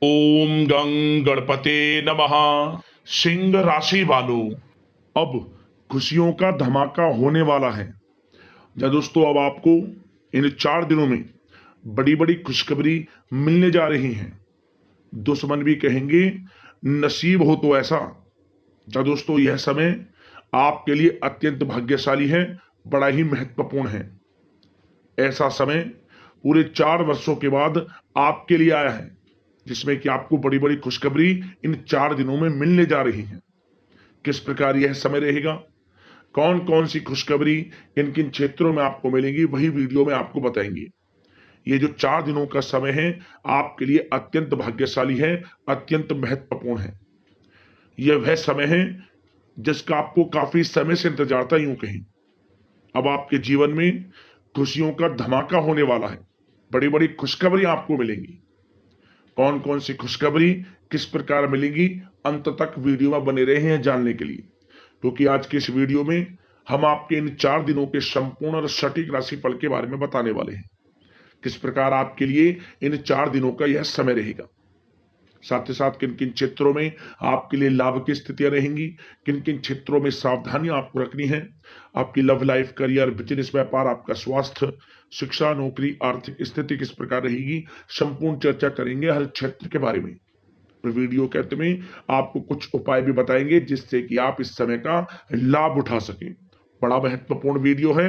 ओम गं गणपते नमः। सिंह राशि वालों, अब खुशियों का धमाका होने वाला है। या दोस्तों, अब आपको इन 4 दिनों में बड़ी बड़ी खुशखबरी मिलने जा रही हैं। दुश्मन भी कहेंगे नसीब हो तो ऐसा। या दोस्तों, यह समय आपके लिए अत्यंत भाग्यशाली है, बड़ा ही महत्वपूर्ण है। ऐसा समय पूरे 4 वर्षों के बाद आपके लिए आया है, जिसमें कि आपको बड़ी बड़ी खुशखबरी इन 4 दिनों में मिलने जा रही है। किस प्रकार यह समय रहेगा, कौन कौन सी खुशखबरी किन किन क्षेत्रों में आपको मिलेंगी, वही वीडियो में आपको बताएंगे। ये जो 4 दिनों का समय है आपके लिए अत्यंत भाग्यशाली है, अत्यंत महत्वपूर्ण है। यह वह समय है जिसका आपको काफी समय से इंतजार था, यूं कहें। अब आपके जीवन में खुशियों का धमाका होने वाला है, बड़ी बड़ी खुशखबरी आपको मिलेंगी। कौन कौन सी खुशखबरी किस प्रकार मिलेंगी, अंत तक वीडियो में बने रहे हैं जानने के लिए, क्योंकि आज के इस वीडियो में हम आपके इन 4 दिनों के संपूर्ण और सटीक राशिफल के बारे में बताने वाले हैं। किस प्रकार आपके लिए इन 4 दिनों का यह समय रहेगा, साथ ही साथ किन किन क्षेत्रों में आपके लिए लाभ की स्थितियां रहेंगी, किन किन क्षेत्रों में सावधानियां आपको रखनी है। आपकी लव लाइफ, करियर, बिजनेस, व्यापार, आपका स्वास्थ्य, शिक्षा, नौकरी, आर्थिक स्थिति किस प्रकार रहेगी, संपूर्ण चर्चा करेंगे हर क्षेत्र के बारे में। तो वीडियो के अंत में आपको कुछ उपाय भी बताएंगे जिससे कि आप इस समय का लाभ उठा सकें। बड़ा महत्वपूर्ण वीडियो है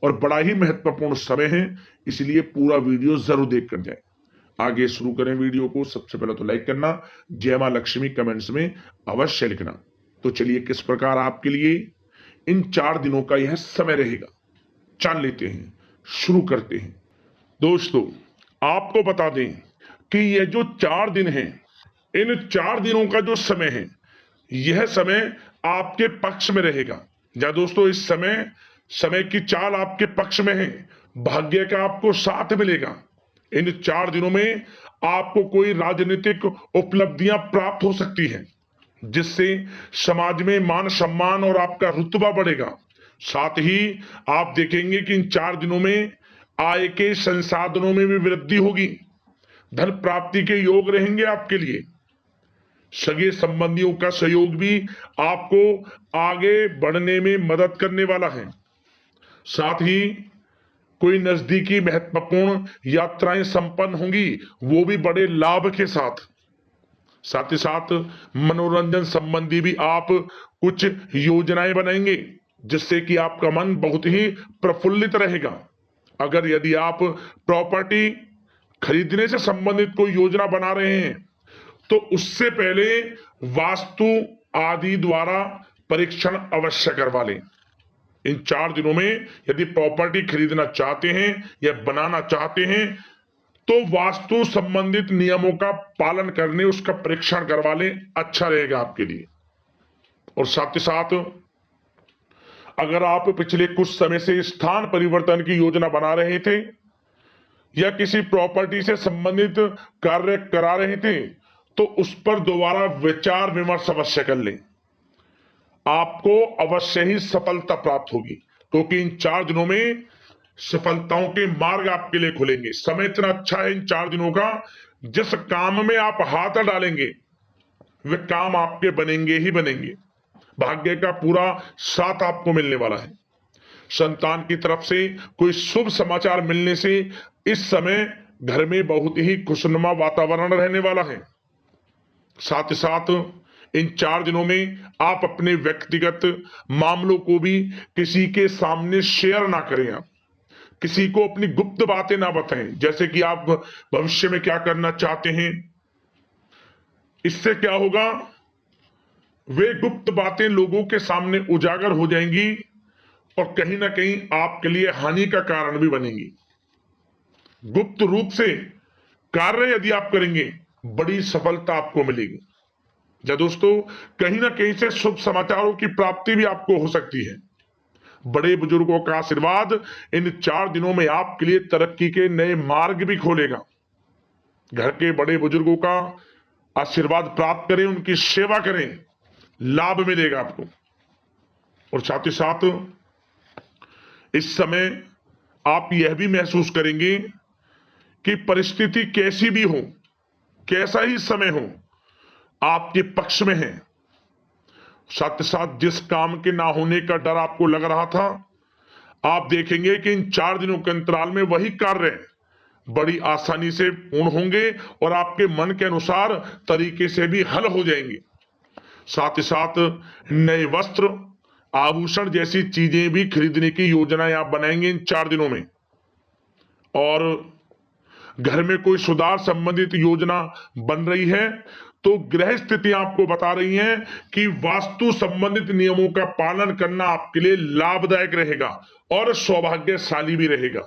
और बड़ा ही महत्वपूर्ण समय है, इसलिए पूरा वीडियो जरूर देख कर जाए। आगे शुरू करें वीडियो को। सबसे पहले तो लाइक करना, जय मां लक्ष्मी कमेंट्स में अवश्य लिखना। तो चलिए, किस प्रकार आपके लिए इन 4 दिनों का यह समय रहेगा जान लेते हैं, शुरू करते हैं। दोस्तों, आपको बता दें कि यह जो 4 दिन हैं, इन 4 दिनों का जो समय है, यह समय आपके पक्ष में रहेगा। या दोस्तों, इस समय समय की चाल आपके पक्ष में है, भाग्य का आपको साथ मिलेगा। इन 4 दिनों में आपको कोई राजनीतिक उपलब्धियां प्राप्त हो सकती हैं, जिससे समाज में मान सम्मान और आपका रुतबा बढ़ेगा। साथ ही आप देखेंगे कि इन 4 दिनों में आय के संसाधनों में भी वृद्धि होगी, धन प्राप्ति के योग रहेंगे आपके लिए। सगे संबंधियों का सहयोग भी आपको आगे बढ़ने में मदद करने वाला है। साथ ही कोई नजदीकी महत्वपूर्ण यात्राएं संपन्न होंगी, वो भी बड़े लाभ के साथ। साथ ही साथ मनोरंजन संबंधी भी आप कुछ योजनाएं बनाएंगे, जिससे कि आपका मन बहुत ही प्रफुल्लित रहेगा। अगर यदि आप प्रॉपर्टी खरीदने से संबंधित कोई योजना बना रहे हैं, तो उससे पहले वास्तु आदि द्वारा परीक्षण अवश्य करवा लें। इन 4 दिनों में यदि प्रॉपर्टी खरीदना चाहते हैं या बनाना चाहते हैं, तो वास्तु संबंधित नियमों का पालन करने उसका परीक्षण करवा लें, अच्छा रहेगा आपके लिए। और साथ ही साथ अगर आप पिछले कुछ समय से स्थान परिवर्तन की योजना बना रहे थे या किसी प्रॉपर्टी से संबंधित कार्य करा रहे थे, तो उस पर दोबारा विचार विमर्श अवश्य कर लें। आपको अवश्य ही सफलता प्राप्त होगी, क्योंकि इन 4 दिनों में सफलताओं के मार्ग आपके लिए खुलेंगे। समय इतना अच्छा है इन 4 दिनों का, जिस काम में आप हाथ डालेंगे वे काम आपके बनेंगे ही बनेंगे। भाग्य का पूरा साथ आपको मिलने वाला है। संतान की तरफ से कोई शुभ समाचार मिलने से इस समय घर में बहुत ही खुशनुमा वातावरण रहने वाला है। साथ ही साथ इन 4 दिनों में आप अपने व्यक्तिगत मामलों को भी किसी के सामने शेयर ना करें। आप किसी को अपनी गुप्त बातें ना बताएं, जैसे कि आप भविष्य में क्या करना चाहते हैं। इससे क्या होगा, वे गुप्त बातें लोगों के सामने उजागर हो जाएंगी और कहीं ना कहीं आपके लिए हानि का कारण भी बनेंगी। गुप्त रूप से कार्य यदि आप करेंगे, बड़ी सफलता आपको मिलेगी। या दोस्तों, कहीं ना कहीं से शुभ समाचारों की प्राप्ति भी आपको हो सकती है। बड़े बुजुर्गों का आशीर्वाद इन 4 दिनों में आपके लिए तरक्की के नए मार्ग भी खोलेगा। घर के बड़े बुजुर्गों का आशीर्वाद प्राप्त करें, उनकी सेवा करें, लाभ मिलेगा आपको। और साथ ही साथ इस समय आप यह भी महसूस करेंगे कि परिस्थिति कैसी भी हो, कैसा ही समय हो आपके पक्ष में है। साथ ही साथ जिस काम के ना होने का डर आपको लग रहा था, आप देखेंगे कि इन 4 दिनों के अंतराल में वही कार्य बड़ी आसानी से पूर्ण होंगे और आपके मन के अनुसार तरीके से भी हल हो जाएंगे। साथ ही साथ नए वस्त्र, आभूषण जैसी चीजें भी खरीदने की योजनाएं आप बनाएंगे इन 4 दिनों में। और घर में कोई सुधार संबंधित योजना बन रही है तो ग्रह स्थिति आपको बता रही है कि वास्तु संबंधित नियमों का पालन करना आपके लिए लाभदायक रहेगा और सौभाग्यशाली भी रहेगा।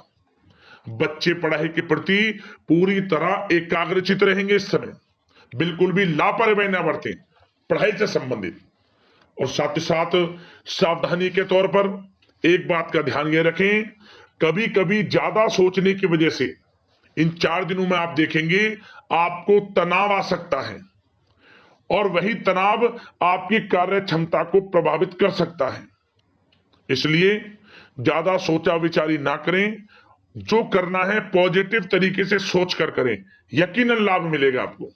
बच्चे पढ़ाई के प्रति पूरी तरह एकाग्रचित रहेंगे इस समय, बिल्कुल भी लापरवाही न बरतें पढ़ाई से संबंधित। और साथ ही साथ सावधानी के तौर पर एक बात का ध्यान ये रखें, कभी कभी ज्यादा सोचने की वजह से इन 4 दिनों में आप देखेंगे आपको तनाव आ सकता है और वही तनाव आपकी कार्य क्षमता को प्रभावित कर सकता है। इसलिए ज्यादा सोचा विचारी ना करें, जो करना है पॉजिटिव तरीके से सोच कर करें, यकीनन लाभ मिलेगा आपको।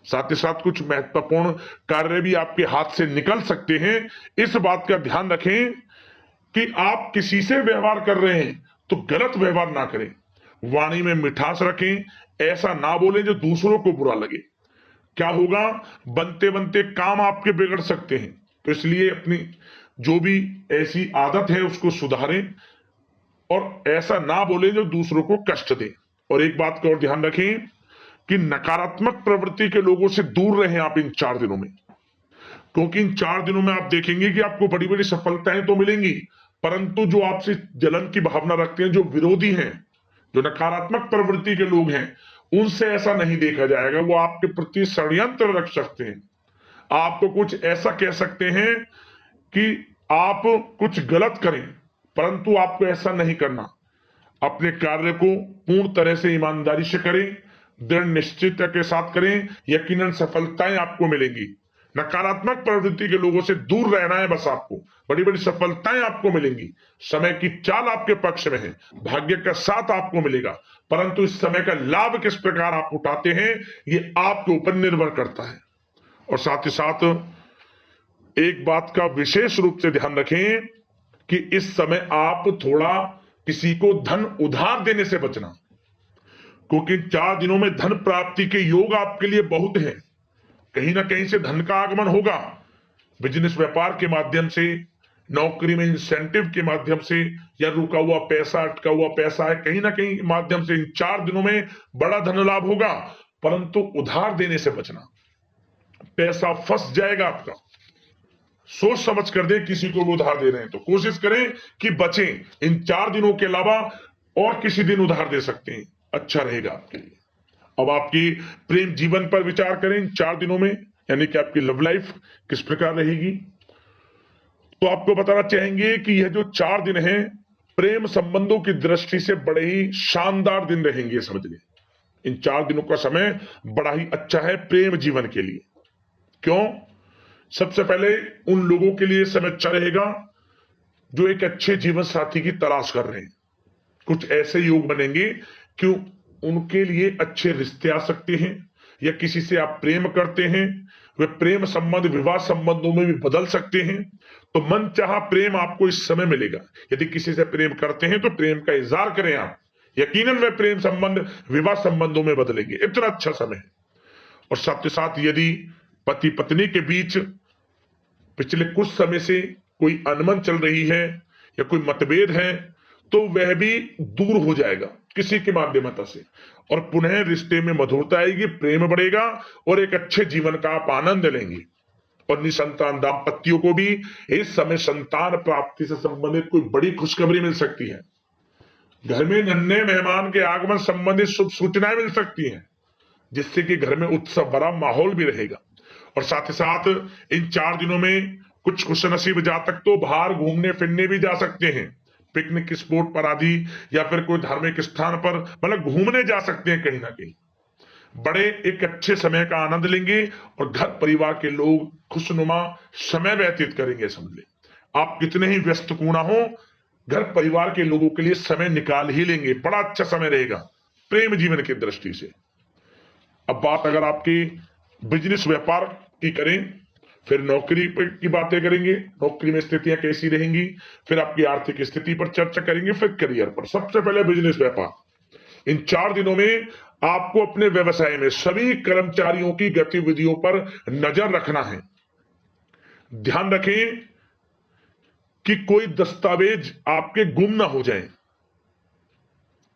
साथ ही साथ कुछ महत्वपूर्ण कार्य भी आपके हाथ से निकल सकते हैं। इस बात का ध्यान रखें कि आप किसी से व्यवहार कर रहे हैं तो गलत व्यवहार ना करें, वाणी में मिठास रखें, ऐसा ना बोलें जो दूसरों को बुरा लगे। क्या होगा, बनते बनते काम आपके बिगड़ सकते हैं। तो इसलिए अपनी जो भी ऐसी आदत है उसको सुधारें और ऐसा ना बोलें जो दूसरों को कष्ट दे। और एक बात का और ध्यान रखें कि नकारात्मक प्रवृत्ति के लोगों से दूर रहें आप इन 4 दिनों में, क्योंकि इन 4 दिनों में आप देखेंगे कि आपको बड़ी बड़ी सफलताएं तो मिलेंगी, परंतु जो आपसे जलन की भावना रखते हैं, जो विरोधी हैं, जो नकारात्मक प्रवृत्ति के लोग हैं, उनसे ऐसा नहीं देखा जाएगा। वो आपके प्रति षड्यंत्र रख सकते हैं, आपको कुछ ऐसा कह सकते हैं कि आप कुछ गलत करें, परंतु आपको ऐसा नहीं करना। अपने कार्य को पूर्ण तरह से ईमानदारी से करें, दृढ़ निश्चितता के साथ करें, यकीनन सफलताएं आपको मिलेंगी। नकारात्मक प्रवृत्ति के लोगों से दूर रहना है बस, आपको बड़ी बड़ी सफलताएं आपको मिलेंगी। समय की चाल आपके पक्ष में है, भाग्य का साथ आपको मिलेगा, परंतु इस समय का लाभ किस प्रकार आप उठाते हैं ये आपके ऊपर निर्भर करता है। और साथ ही साथ एक बात का विशेष रूप से ध्यान रखें कि इस समय आप थोड़ा किसी को धन उधार देने से बचना, क्योंकि 4 दिनों में धन प्राप्ति के योग आपके लिए बहुत हैं। कहीं ना कहीं से धन का आगमन होगा, बिजनेस व्यापार के माध्यम से, नौकरी में इंसेंटिव के माध्यम से, या रुका हुआ पैसा, अटका हुआ पैसा है, कहीं ना कहीं माध्यम से इन 4 दिनों में बड़ा धन लाभ होगा, परंतु उधार देने से बचना, पैसा फंस जाएगा आपका। सोच समझ कर दे, किसी को भी उधार दे रहे हैं तो कोशिश करें कि बचें। इन 4 दिनों के अलावा और किसी दिन उधार दे सकते हैं, अच्छा रहेगा आपके लिए। अब आपकी प्रेम जीवन पर विचार करें इन 4 दिनों में, यानी कि आपकी लव लाइफ किस प्रकार रहेगी। तो आपको बताना चाहेंगे कि यह जो 4 दिन हैं प्रेम संबंधों की दृष्टि से बड़े ही शानदार दिन रहेंगे, समझ लें। इन 4 दिनों का समय बड़ा ही अच्छा है प्रेम जीवन के लिए। क्यों? सबसे पहले उन लोगों के लिए समय अच्छा रहेगा जो एक अच्छे जीवन साथी की तलाश कर रहे हैं। कुछ ऐसे योग बनेंगे कि उनके लिए अच्छे रिश्ते आ सकते हैं, या किसी से आप प्रेम करते हैं, वे प्रेम संबंध विवाह संबंधों में भी बदल सकते हैं। तो मन चाहा प्रेम आपको इस समय मिलेगा। यदि किसी से प्रेम करते हैं तो प्रेम का इजहार करें आप, यकीनन वे प्रेम संबंध विवाह संबंधों में बदलेंगे। इतना अच्छा समय है। और साथ ही साथ यदि पति पत्नी के बीच पिछले कुछ समय से कोई अनबन चल रही है या कोई मतभेद है तो वह भी दूर हो जाएगा किसी के माध्यमता से, और पुनः रिश्ते में मधुरता आएगी, प्रेम बढ़ेगा और एक अच्छे जीवन का आप आनंद लेंगे। और निसंतान दाम्पत्यों को भी इस समय संतान प्राप्ति से संबंधित कोई बड़ी खुशखबरी मिल सकती है। घर में नन्हे मेहमान के आगमन संबंधित शुभ सूचनाएं मिल सकती हैं, जिससे कि घर में उत्सव भरा माहौल भी रहेगा। और साथ ही साथ इन 4 दिनों में कुछ खुशनसीब जातक तो बाहर घूमने फिरने भी जा सकते हैं, पिकनिक स्पॉट पर आदि, या फिर कोई धार्मिक स्थान पर मतलब घूमने जा सकते हैं। कहीं ना कहीं बड़े एक अच्छे समय का आनंद लेंगे और घर परिवार के लोग खुशनुमा समय व्यतीत करेंगे। समझ ले, आप कितने ही व्यस्त क्यों ना हो, घर परिवार के लोगों के लिए समय निकाल ही लेंगे। बड़ा अच्छा समय रहेगा प्रेम जीवन की दृष्टि से। अब बात अगर आपकी बिजनेस व्यापार की करें, फिर नौकरी की बातें करेंगे, नौकरी में स्थितियां कैसी रहेंगी, फिर आपकी आर्थिक स्थिति पर चर्चा करेंगे, फिर करियर पर। सबसे पहले बिजनेस व्यापार। इन 4 दिनों में आपको अपने व्यवसाय में सभी कर्मचारियों की गतिविधियों पर नजर रखना है। ध्यान रखें कि कोई दस्तावेज आपके गुम ना हो जाए।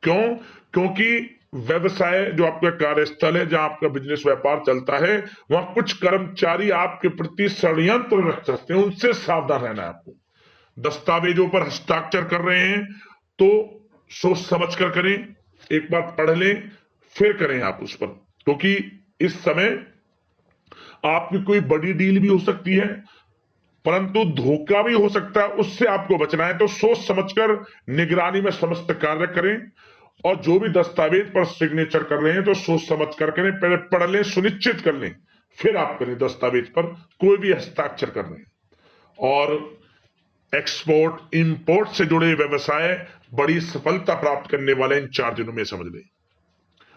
क्यों? क्योंकि व्यवसाय जो आपका कार्यस्थल है, जहां आपका बिजनेस व्यापार चलता है, वहां कुछ कर्मचारी आपके प्रति षड्यंत्र रख सकते हैं, उनसे सावधान रहना है आपको। दस्तावेजों पर हस्ताक्षर कर रहे हैं तो सोच समझ कर करें, एक बार पढ़ लें फिर करें आप उस पर, क्योंकि इस समय आपकी कोई बड़ी डील भी हो सकती है, परंतु धोखा भी हो सकता है, उससे आपको बचना है। तो सोच समझकर निगरानी में समस्त कार्य करें, और जो भी दस्तावेज पर सिग्नेचर कर रहे हैं तो सोच समझ कर करें, पहले पढ़ लें, सुनिश्चित कर लें, फिर आप करें दस्तावेज पर कोई भी हस्ताक्षर कर रहे हैं। और एक्सपोर्ट इंपोर्ट से जुड़े व्यवसाय बड़ी सफलता प्राप्त करने वाले इन 4 दिनों में, समझ लें।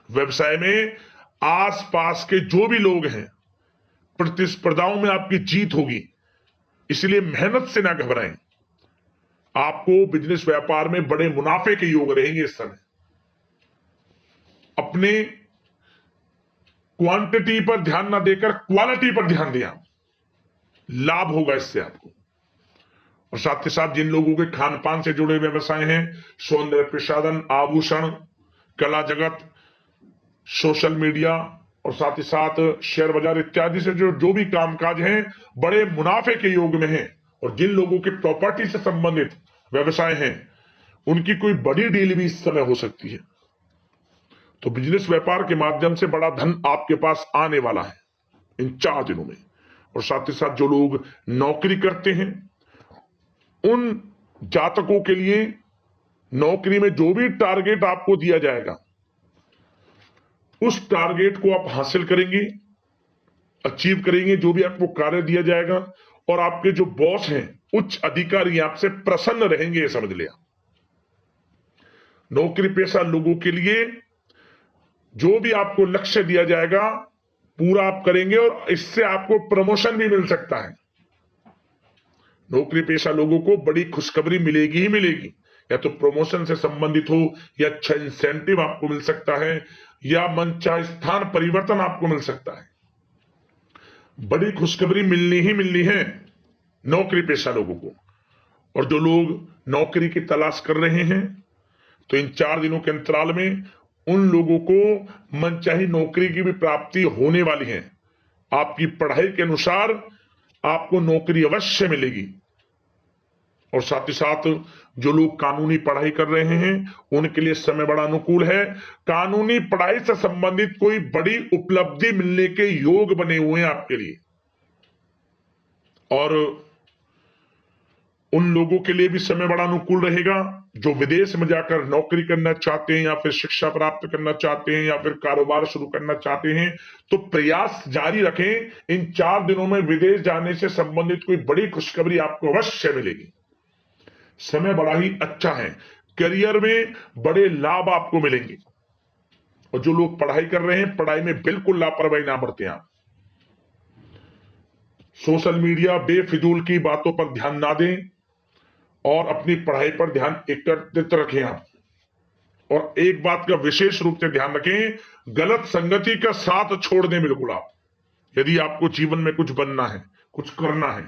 व्यवसाय में आसपास के जो भी लोग हैं, प्रतिस्पर्धाओं में आपकी जीत होगी, इसलिए मेहनत से ना घबराएं। आपको बिजनेस व्यापार में बड़े मुनाफे के योग रहेंगे इस समय। अपने क्वांटिटी पर ध्यान ना देकर क्वालिटी पर ध्यान दिया, लाभ होगा इससे आपको। और साथ ही साथ जिन लोगों के खान पान से जुड़े व्यवसाय हैं, सौंदर्य प्रसाधन, आभूषण, कला जगत, सोशल मीडिया और साथ ही साथ शेयर बाजार इत्यादि से जो भी कामकाज हैं, बड़े मुनाफे के योग में हैं। और जिन लोगों के प्रॉपर्टी से संबंधित व्यवसाय हैं, उनकी कोई बड़ी डील भी इस समय हो सकती है। तो बिजनेस व्यापार के माध्यम से बड़ा धन आपके पास आने वाला है इन 4 दिनों में। और साथ ही साथ जो लोग नौकरी करते हैं, उन जातकों के लिए नौकरी में जो भी टारगेट आपको दिया जाएगा, उस टारगेट को आप हासिल करेंगे, अचीव करेंगे। जो भी आपको कार्य दिया जाएगा, और आपके जो बॉस हैं, उच्च अधिकारी आपसे प्रसन्न रहेंगे, ये समझ लिया। नौकरी पेशा लोगों के लिए जो भी आपको लक्ष्य दिया जाएगा, पूरा आप करेंगे, और इससे आपको प्रमोशन भी मिल सकता है। नौकरी पेशा लोगों को बड़ी खुशखबरी मिलेगी ही मिलेगी, या तो प्रमोशन से संबंधित हो, या अच्छा इंसेंटिव आपको मिल सकता है, या मनचाहे स्थान परिवर्तन आपको मिल सकता है। बड़ी खुशखबरी मिलनी ही मिलनी है नौकरी पेशा लोगों को। और जो लोग नौकरी की तलाश कर रहे हैं, तो इन 4 दिनों के अंतराल में उन लोगों को मनचाही नौकरी की भी प्राप्ति होने वाली है। आपकी पढ़ाई के अनुसार आपको नौकरी अवश्य मिलेगी। और साथ ही साथ जो लोग कानूनी पढ़ाई कर रहे हैं, उनके लिए समय बड़ा अनुकूल है। कानूनी पढ़ाई से संबंधित कोई बड़ी उपलब्धि मिलने के योग बने हुए हैं आपके लिए। और उन लोगों के लिए भी समय बड़ा अनुकूल रहेगा जो विदेश में जाकर नौकरी करना चाहते हैं, या फिर शिक्षा प्राप्त करना चाहते हैं, या फिर कारोबार शुरू करना चाहते हैं। तो प्रयास जारी रखें। इन 4 दिनों में विदेश जाने से संबंधित कोई बड़ी खुशखबरी आपको अवश्य मिलेगी। समय बड़ा ही अच्छा है। करियर में बड़े लाभ आपको मिलेंगे। और जो लोग पढ़ाई कर रहे हैं, पढ़ाई में बिल्कुल लापरवाही ना बरतें आप। सोशल मीडिया बेफिजूल की बातों पर ध्यान ना दें, और अपनी पढ़ाई पर ध्यान एकत्रित रखें आप। और एक बात का विशेष रूप से ध्यान रखें, गलत संगति का साथ छोड़ दें बिल्कुल आप। यदि आपको जीवन में कुछ बनना है, कुछ करना है,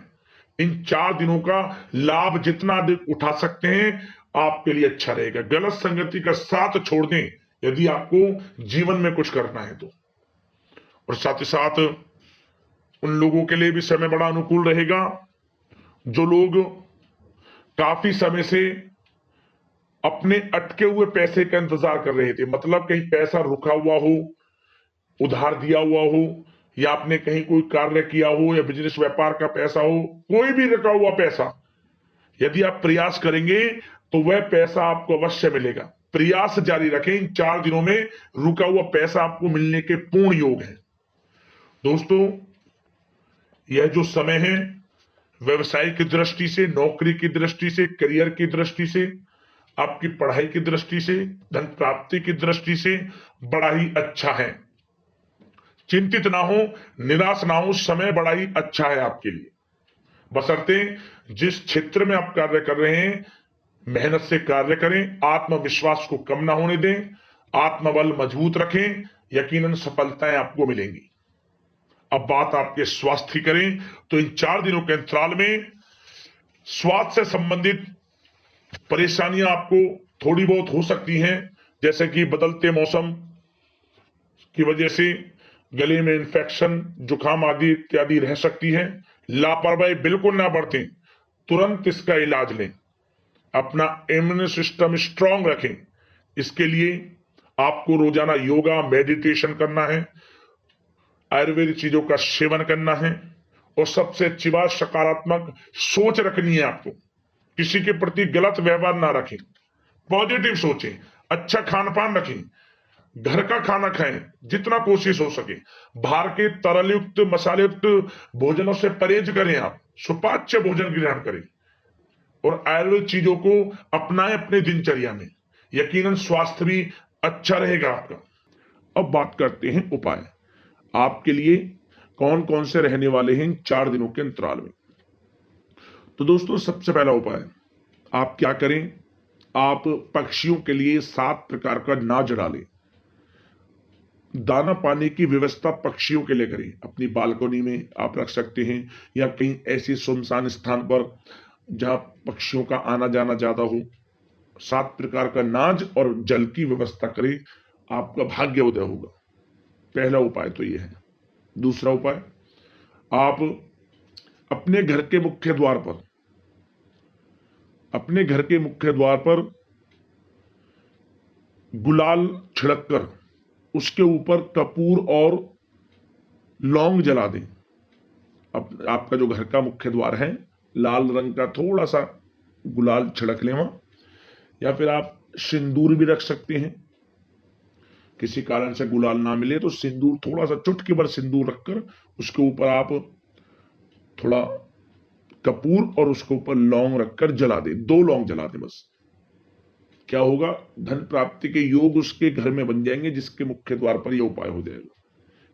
इन 4 दिनों का लाभ जितना अधिक उठा सकते हैं, आपके लिए अच्छा रहेगा। गलत संगति का साथ छोड़ दें यदि आपको जीवन में कुछ करना है तो। और साथ ही साथ उन लोगों के लिए भी समय बड़ा अनुकूल रहेगा जो लोग काफी समय से अपने अटके हुए पैसे का इंतजार कर रहे थे। मतलब कहीं पैसा रुका हुआ हो, उधार दिया हुआ हो, या आपने कहीं कोई कार्य किया हो, या बिजनेस व्यापार का पैसा हो, कोई भी रुका हुआ पैसा, यदि आप प्रयास करेंगे तो वह पैसा आपको अवश्य मिलेगा। प्रयास जारी रखें। इन 4 दिनों में रुका हुआ पैसा आपको मिलने के पूर्ण योग है। दोस्तों, यह जो समय है, व्यवसाय की दृष्टि से, नौकरी की दृष्टि से, करियर की दृष्टि से, आपकी पढ़ाई की दृष्टि से, धन प्राप्ति की दृष्टि से बड़ा ही अच्छा है। चिंतित ना हो, निराश ना हो, समय बड़ा ही अच्छा है आपके लिए। बशर्ते जिस क्षेत्र में आप कार्य कर रहे हैं मेहनत से कार्य करें, आत्मविश्वास को कम ना होने दें, आत्मबल मजबूत रखें, यकीनन सफलताएं आपको मिलेंगी। अब बात आपके स्वास्थ्य की करें तो इन 4 दिनों के अंतराल में स्वास्थ्य से संबंधित परेशानियां आपको थोड़ी बहुत हो सकती हैं, जैसे कि बदलते मौसम की वजह से गले में इंफेक्शन, जुकाम आदि इत्यादि रह सकती है। लापरवाही बिल्कुल ना बरतें, तुरंत इसका इलाज लें, अपना इम्यून सिस्टम स्ट्रांग रखें। इसके लिए आपको रोजाना योगा, मेडिटेशन करना है, आयुर्वेदिक चीजों का सेवन करना है, और सबसे अच्छी बात सकारात्मक सोच रखनी है आपको। किसी के प्रति गलत व्यवहार ना रखें, पॉजिटिव सोचें, अच्छा खान पान रखें, घर का खाना खाएं जितना कोशिश हो सके, बाहर के तरल युक्त मसाले युक्त भोजनों से परहेज करें, आप सुपाच्य भोजन ग्रहण करें और आयुर्वेद चीजों को अपनाएं अपने दिनचर्या में, यकीनन स्वास्थ्य भी अच्छा रहेगा आपका। अब बात करते हैं उपाय आपके लिए कौन कौन से रहने वाले हैं इन 4 दिनों के अंतराल में। तो दोस्तों सबसे पहला उपाय आप क्या करें, आप पक्षियों के लिए 7 प्रकार का अनाज डालें। दाना पानी की व्यवस्था पक्षियों के लिए करें, अपनी बालकनी में आप रख सकते हैं या कहीं ऐसे सुनसान स्थान पर जहां पक्षियों का आना जाना ज्यादा हो। 7 प्रकार का अनाज और जल की व्यवस्था करें, आपका भाग्य उदय होगा। पहला उपाय तो यह है। दूसरा उपाय, आप अपने घर के मुख्य द्वार पर गुलाल छिड़ककर उसके ऊपर कपूर और लौंग जला दें। अब आपका जो घर का मुख्य द्वार है लाल रंग का थोड़ा सा गुलाल छिड़क लें वहां, या फिर आप सिंदूर भी रख सकते हैं। किसी कारण से गुलाल ना मिले तो सिंदूर, थोड़ा सा चुटकी भर सिंदूर रखकर उसके ऊपर आप थोड़ा कपूर और उसके ऊपर लौंग रखकर जला दें। 2 लौंग जला दें बस। क्या होगा, धन प्राप्ति के योग उसके घर में बन जाएंगे, जिसके मुख्य द्वार पर यह उपाय हो जाएगा।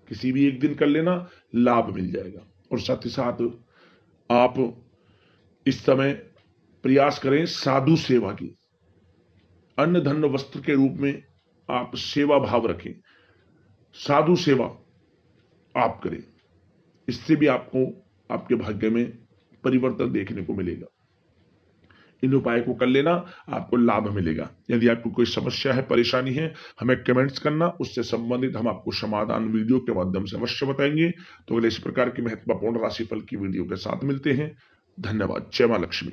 किसी भी एक दिन कर लेना, लाभ मिल जाएगा। और साथ ही साथ आप इस समय प्रयास करें साधु सेवा की। अन्न धन वस्त्र के रूप में आप सेवा भाव रखें, साधु सेवा आप करें। इससे भी आपको आपके भाग्य में परिवर्तन देखने को मिलेगा। इन उपाय को कर लेना, आपको लाभ मिलेगा। यदि आपको कोई समस्या है, परेशानी है, हमें कमेंट्स करना, उससे संबंधित हम आपको समाधान वीडियो के माध्यम से अवश्य बताएंगे। तो अगले इस प्रकार की महत्वपूर्ण राशिफल की वीडियो के साथ मिलते हैं। धन्यवाद। जय मां लक्ष्मी।